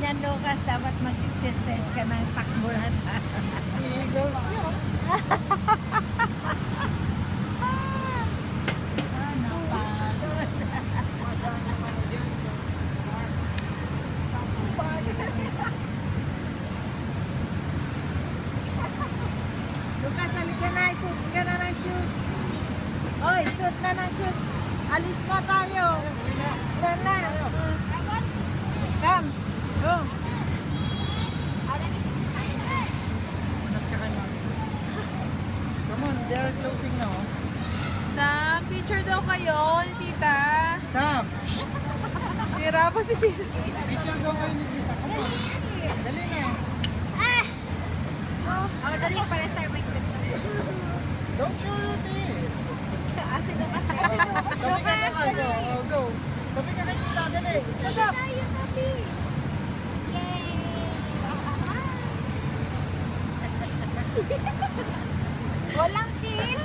Ganyan, Lucas, dapat mag-exercise ka ng takbo na. Eagles yun. Lucas, halika na. Suot ka na ng shoes. Oy, suot na ng shoes. Alis na tayo. Tara na. Come. Go. Unas ka kay Mami. Come on, they are closing now. Sa picture daw kayo ni Tita. Sam! Tira pa si Tita. Picture daw kayo ni Tita. Come on. Dali na. Oh, dali pares tayo may clip. Don't show your teeth. Asi Lucas. Tabi ka na ka. Go, go. Tabi ka kay Tita. Dali. Stop. Tayo, tabi. Walang tip.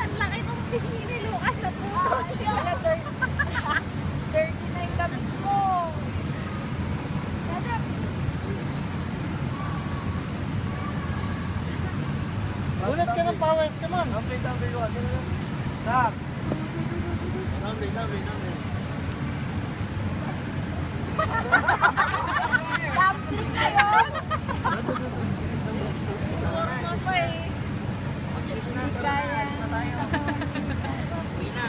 Ang laki ng pisngi ni Lucas na puto. Hindi pala dirty na yung gamit ko. Sadap. Unas ka ng pawis. Come on. Tabi, tabi, Sam! Tabi, tabi, tabi. Dumpling na yun. Ano pa eh. Mag-shoes na, tara na, alis na tayo. Uwi na.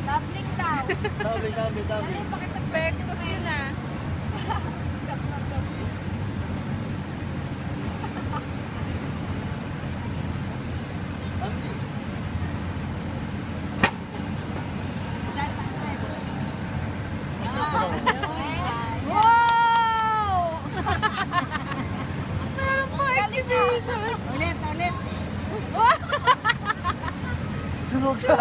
Dumpling daw. Tabi, tabi, tabi. Dali, pakipag-pektos yun ah. Tabi. Wow! Meron pa exhibition. Ulit, ulit. Tunog ka.